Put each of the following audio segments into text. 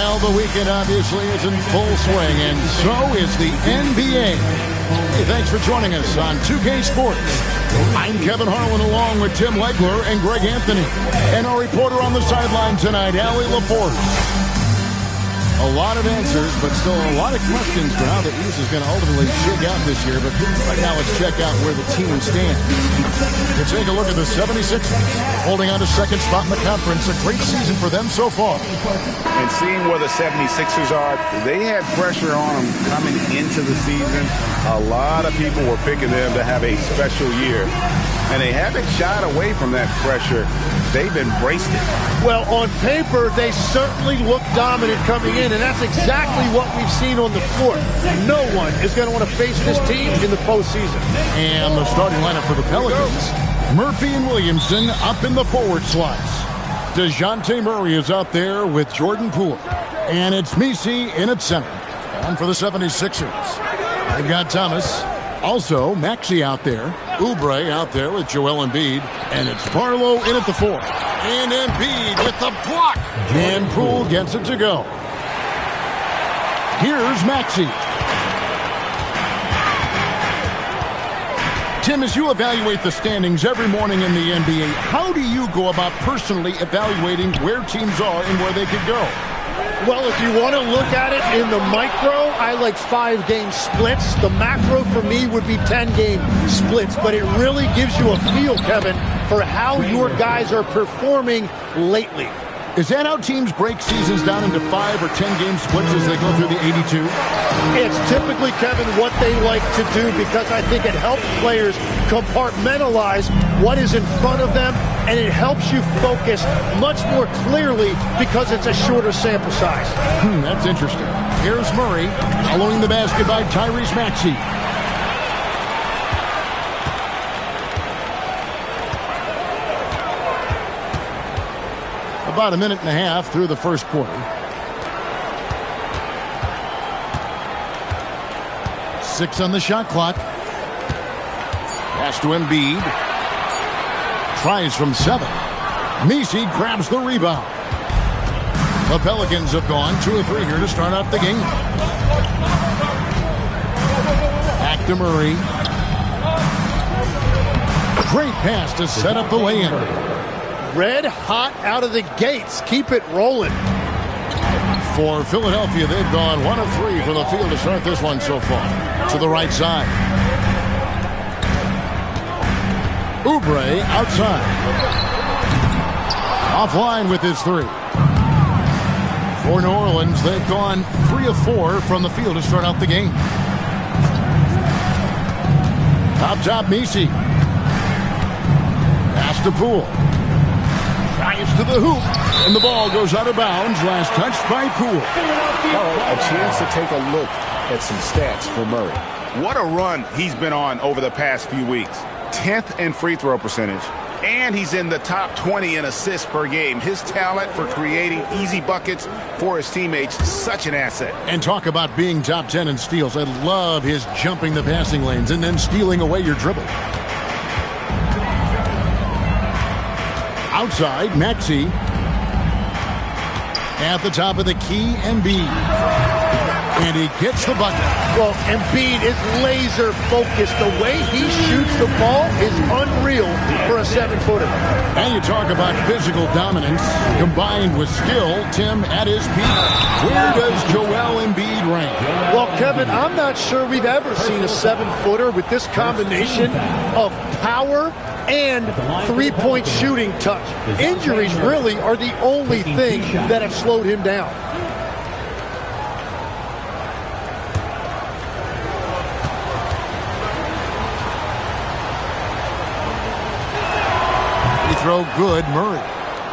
Well, the weekend obviously is in full swing, and so is the NBA. Hey, thanks for joining us on 2K Sports. I'm Kevin Harlan along with Tim Legler and Greg Anthony. And our reporter on the sideline tonight, Allie LaForce. A lot of answers, but still a lot of questions for how the East is going to ultimately shake out this year. But right now, let's check out where the team stands. Let's take a look at the 76ers. Holding on to second spot in the conference. A great season for them so far. And seeing where the 76ers are, they had pressure on them coming into the season. A lot of people were picking them to have a special year. And they haven't shied away from that pressure. They've embraced it. Well, on paper, they certainly look dominant coming in, and that's exactly what we've seen on the floor. No one is going to want to face this team in the postseason. And the starting lineup for the Pelicans. Murphy and Williamson up in the forward slots. DeJounte Murray is out there with Jordan Poole. And it's Messi in at center. And for the 76ers, they've got Thomas. Also, Maxey out there. Oubre out there with Joel Embiid. And it's Barlow in at the 4. And Embiid with the block. And Poole gets it to go. Here's Maxey. Tim, as you evaluate the standings every morning in the NBA, how do you go about personally evaluating where teams are and where they could go? Well, if you want to look at it in the micro, I like 5-game splits. The macro for me would be 10-game splits. But it really gives you a feel, Kevin, for how your guys are performing lately. Is that how teams break seasons down into 5 or 10-game splits as they go through the 82? It's typically, Kevin, what they like to do because I think it helps players compartmentalize what is in front of them, and it helps you focus much more clearly because it's a shorter sample size. That's interesting. Here's Murray following the basket by Tyrese Maxey. About a minute and a half through the first quarter. 6 on the shot clock. Pass to Embiid. Tries from 7. Messi grabs the rebound. The Pelicans have gone 2 of 3 here to start out the game. Back to Murray. Great pass to set up the lay-in. Red hot out of the gates. Keep it rolling. For Philadelphia, they've gone 1 of 3 from the field to start this one so far. To the right side. Oubre outside. Offline with his 3. For New Orleans, they've gone 3 of 4 from the field to start out the game. Top Messi. Pass to Poole. Drives to the hoop, and the ball goes out of bounds. Last touched by Poole. A chance to take a look at some stats for Murray. What a run he's been on over the past few weeks. 10th in free throw percentage, and he's in the top 20 in assists per game. His talent for creating easy buckets for his teammates, such an asset. And talk about being top 10 in steals. I love his jumping the passing lanes and then stealing away your dribble. Outside, Maxey. At the top of the key, Embiid. And he gets the bucket. Well, Embiid is laser focused. The way he shoots the ball is unreal for a 7-footer. And you talk about physical dominance combined with skill. Tim, at his peak, where does Joel Embiid rank? Well, Kevin, I'm not sure we've ever seen a 7-footer with this combination of power and three-point shooting touch. Injuries really are the only thing that have slowed him down. Throw good, Murray.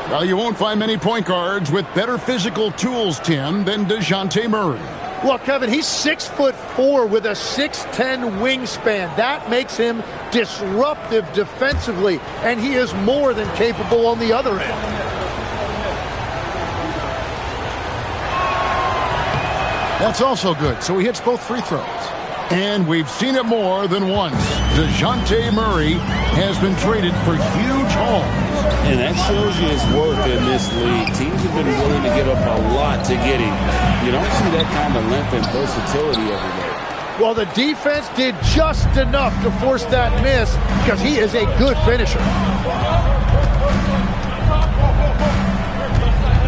Well, you won't find many point guards with better physical tools, Tim, than DeJounte Murray. Well, Kevin, he's 6'4" with a 6'10" wingspan. That makes him disruptive defensively, and he is more than capable on the other end. That's also good, so he hits both free throws. And we've seen it more than once. DeJounte Murray has been traded for huge hauls. And that shows you his worth in this league. Teams have been willing to give up a lot to get him. You don't see that kind of length and versatility every day. Well, the defense did just enough to force that miss because he is a good finisher.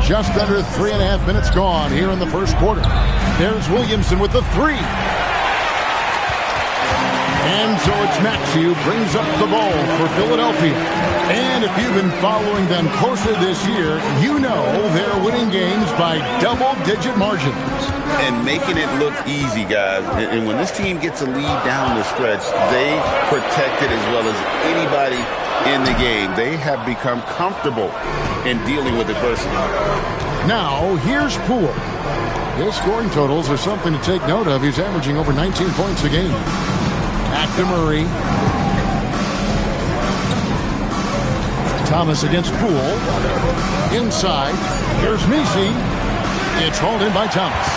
Just under 3.5 minutes gone here in the first quarter. There's Williamson with the three. And so it's Maxey who brings up the ball for Philadelphia. And if you've been following them closer this year, you know they're winning games by double-digit margins. And making it look easy, guys. And when this team gets a lead down the stretch, they protect it as well as anybody in the game. They have become comfortable in dealing with adversity. Now, here's Poole. His scoring totals are something to take note of. He's averaging over 19 points a game. Back to Murray. Thomas against Poole. Inside. Here's Messi. It's hauled in by Thomas.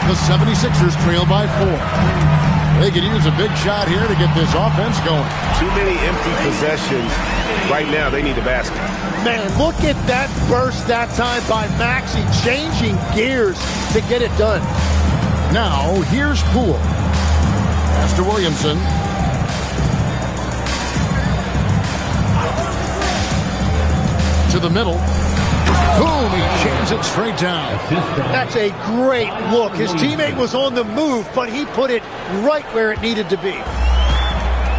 The 76ers trail by 4. They could use a big shot here to get this offense going. Too many empty possessions. Right now, they need a basket. Man, look at that burst that time by Maxey, changing gears to get it done. Now, here's Poole. Pass to Williamson. To the middle. Boom, he jams it straight down. That's a great look. His teammate was on the move, but he put it right where it needed to be.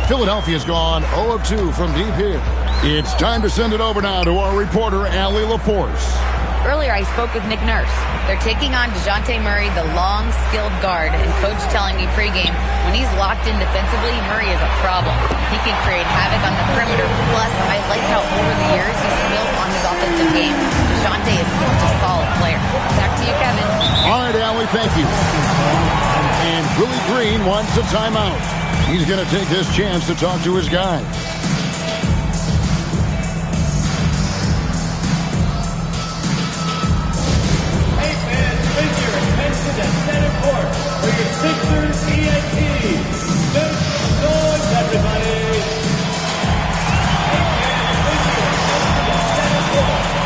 Philadelphia's gone 0 of 2 from deep here. It's time to send it over now to our reporter, Allie LaForce. Earlier, I spoke with Nick Nurse. They're taking on DeJounte Murray, the long, skilled guard, and Coach telling me pregame, when he's locked in defensively, Murray is a problem. He can create havoc on the perimeter. Plus, I like how over the years he's built on his offensive game. DeJounte is such a solid player. Back to you, Kevin. All right, Allie, thank you. And Willie Green wants a timeout. He's going to take this chance to talk to his guys. For your Sixers ENT. Make noise, everybody.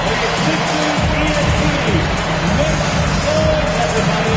For your Sixers ENT. Make noise, everybody.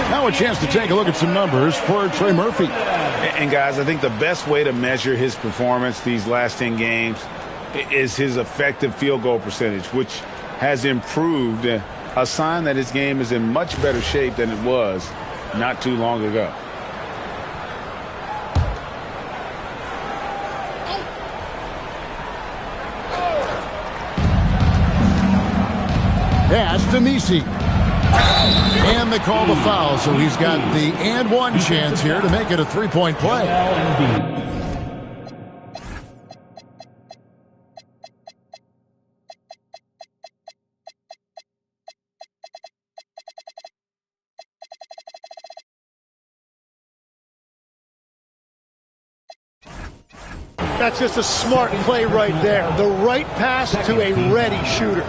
Now a chance to take a look at some numbers for Trey Murphy. And guys, I think the best way to measure his performance these last 10 games is his effective field goal percentage, which has improved, a sign that his game is in much better shape than it was not too long ago. Pass to Messi. And they call the foul, so he's got the and one chance here to make it a three-point play. That's just a smart play right there. The right pass to a ready shooter.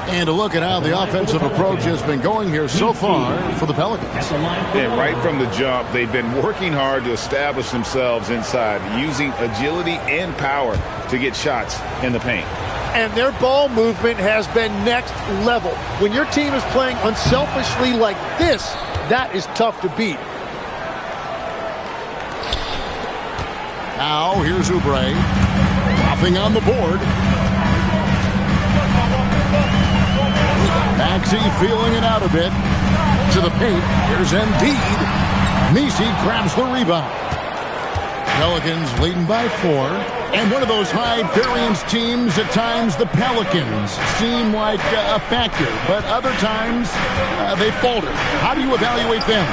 And to look at how the offensive approach has been going here so far for the Pelicans. Yeah, right from the jump, they've been working hard to establish themselves inside, using agility and power to get shots in the paint. And their ball movement has been next level. When your team is playing unselfishly like this, that is tough to beat. Now here's Oubre. Dropping on the board. Maxey feeling it out a bit. To the paint. Here's Embiid. Messi grabs the rebound. Pelicans leading by 4. And one of those high-variance teams, at times the Pelicans seem like a factor, but other times they falter. How do you evaluate them?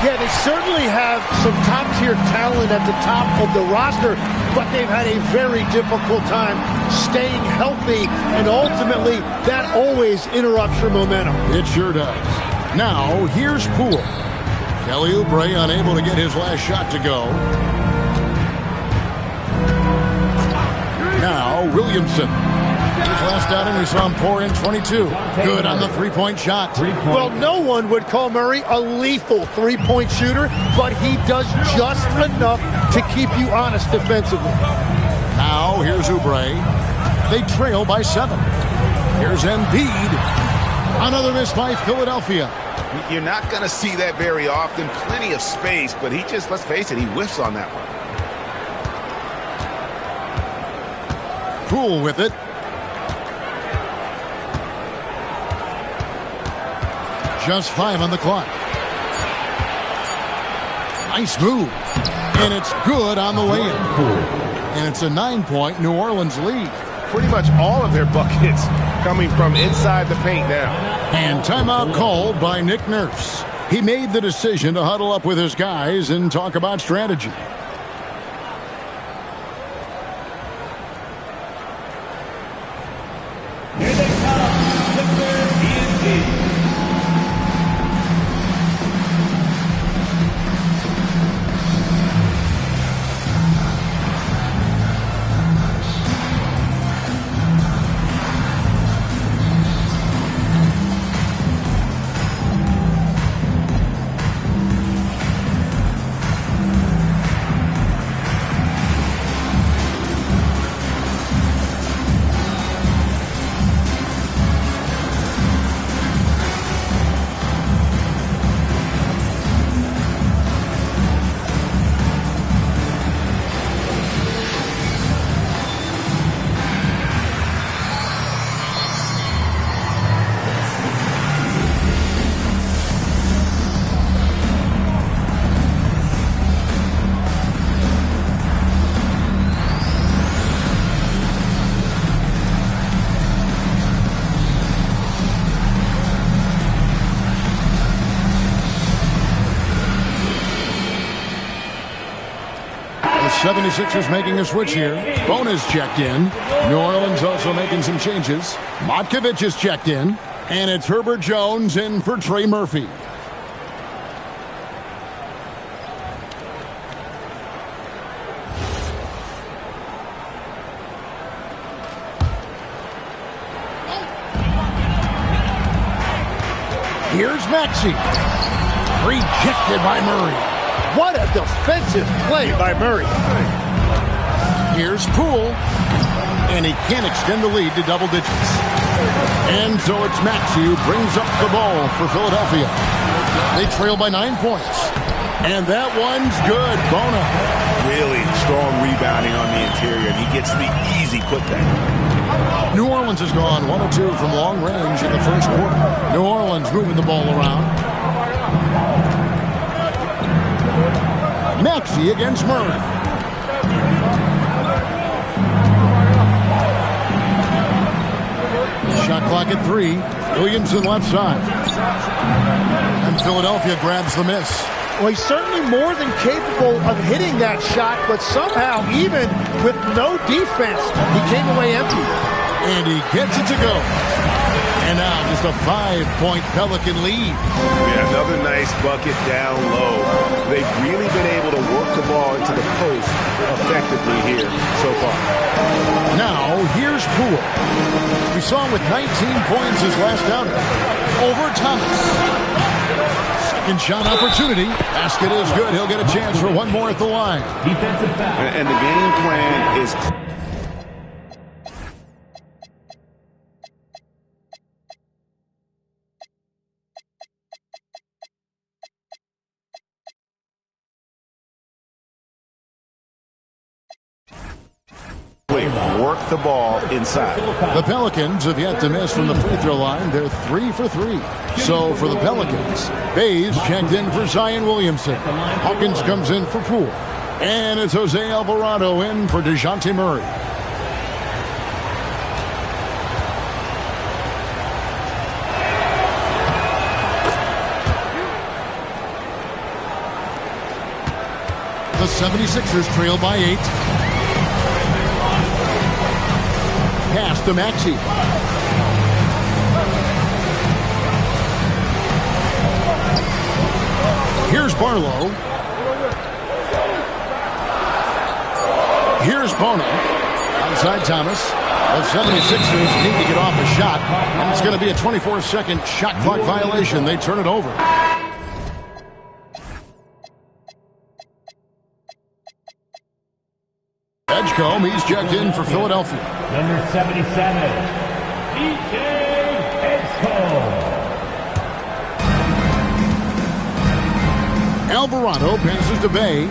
Yeah, they certainly have some top-tier talent at the top of the roster, but they've had a very difficult time staying healthy, and ultimately that always interrupts your momentum. It sure does. Now, here's Poole. Kelly Oubre unable to get his last shot to go. Now, Williamson. His last outing, we saw him pour in 22. Good on the three-point shot. Well, no one would call Murray a lethal three-point shooter, but he does just enough to keep you honest defensively. Now, here's Oubre. They trail by 7. Here's Embiid. Another miss by Philadelphia. You're not going to see that very often. Plenty of space, but he just, let's face it, he whiffs on that one. Poole with it. Just 5 on the clock. Nice move. And it's good on the layup. And it's a 9-point New Orleans lead. Pretty much all of their buckets coming from inside the paint now. And timeout called by Nick Nurse. He made the decision to huddle up with his guys and talk about strategy. Here they come, Sixers ENT. The 76ers making a switch here. Bona's checked in. New Orleans also making some changes. Motkovich is checked in. And it's Herbert Jones in for Trey Murphy. Here's Maxey. Rejected by Murray. What a defensive play by Murray. Here's Poole. And he can't extend the lead to double digits. And so it's Maxey who brings up the ball for Philadelphia. They trail by 9 points. And that one's good. Bona. Really strong rebounding on the interior, and he gets the easy putback. New Orleans has gone 1 of 2 from long range in the first quarter. New Orleans moving the ball around. Maxey against Murray. Shot clock at 3. Williamson left side. And Philadelphia grabs the miss. Well, he's certainly more than capable of hitting that shot, but somehow, even with no defense, he came away empty. And he gets it to go. And now just a 5-point Pelican lead. Yeah, another nice bucket down low. They've really been able to work the ball into the post effectively here so far. Now, here's Poole. We saw him with 19 points his last outing. Over Thomas. Second shot opportunity. Basket is good. He'll get a chance for one more at the line. Defensive foul. And the game plan is... quick. Work the ball inside. The Pelicans have yet to miss from the free throw line. They're 3 for 3. So for the Pelicans, Bays checked in for Zion Williamson. Hawkins comes in for Poole. And it's Jose Alvarado in for DeJounte Murray. The 76ers trail by 8. Pass to Maxey. Here's Barlow. Here's Bono. Outside Thomas. The 76ers need to get off a shot. And it's going to be a 24-second shot clock violation. They turn it over. Edgecombe, he's checked in for Philadelphia. Number 77, DJ Edgecombe. Alvarado passes to Bay.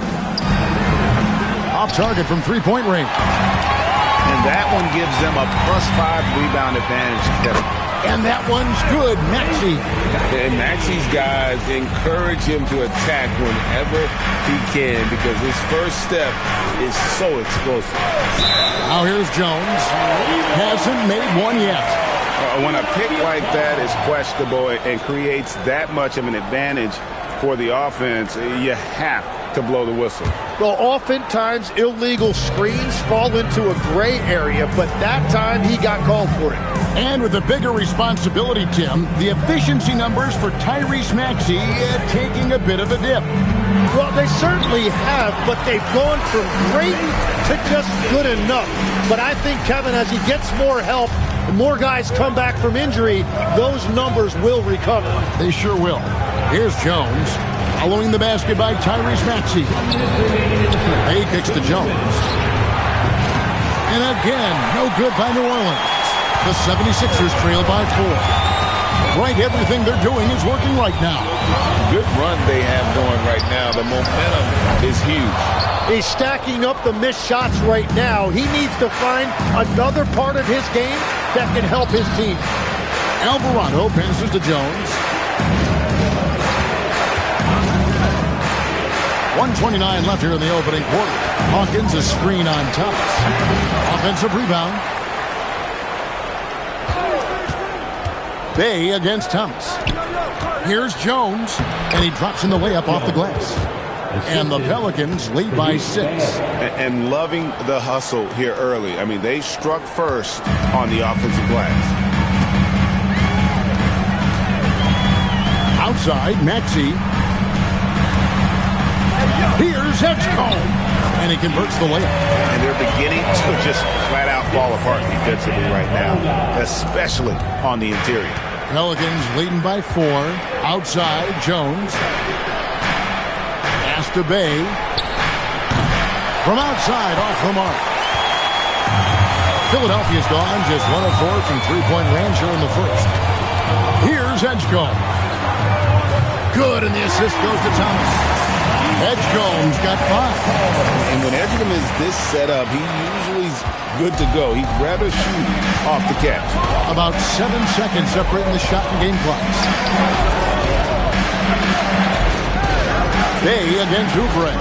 Off target from three-point range. And that one gives them a +5 rebound advantage, Kevin. And that one's good. Maxey. And Maxey's guys encourage him to attack whenever he can because his first step is so explosive. Now here's Jones. Hasn't made one yet. When a pick like that is questionable and creates that much of an advantage for the offense, you have to blow the whistle. Well, oftentimes illegal screens fall into a gray area, but that time he got called for it. And with a bigger responsibility, Tim, the efficiency numbers for Tyrese Maxey taking a bit of a dip. Well, they certainly have, but they've gone from great to just good enough. But I think, Kevin, as he gets more help and more guys come back from injury, those numbers will recover. They sure will. Here's Jones. Following the basket by Tyrese Maxey. Bay kicks to Jones. And again, no good by New Orleans. The 76ers trail by 4. Right, everything they're doing is working right now. Good run they have going right now. The momentum is huge. He's stacking up the missed shots right now. He needs to find another part of his game that can help his team. Alvarado passes to Jones. 1:29 left here in the opening quarter. Hawkins, a screen on Thomas. Offensive rebound. Bay against Thomas. Here's Jones, and he drops in the layup off the glass. And the Pelicans lead by 6. And loving the hustle here early. I mean, they struck first on the offensive glass. Outside, Maxey. Here's Edgecombe. And he converts the layup. And they're beginning to just flat out fall apart defensively right now, especially on the interior. Pelicans leading by 4. Outside, Jones. Pass to Bay. From outside, off the mark. Philadelphia's gone just 1 of 4 from three-point range here in the first. Here's Edgecombe. Good, and the assist goes to Thomas. Edgecombe's got 5. And when Edgecombe is this set up, he usually is good to go. He'd rather shoot off the catch. About 7 seconds separating the shot and game clocks. Bay against Oubre.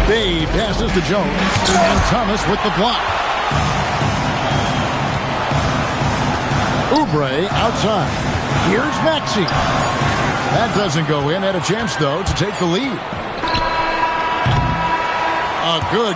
Bay passes to Jones. And Thomas with the block. Oubre outside. Here's Maxey. That doesn't go in. Had a chance, though, to take the lead. A good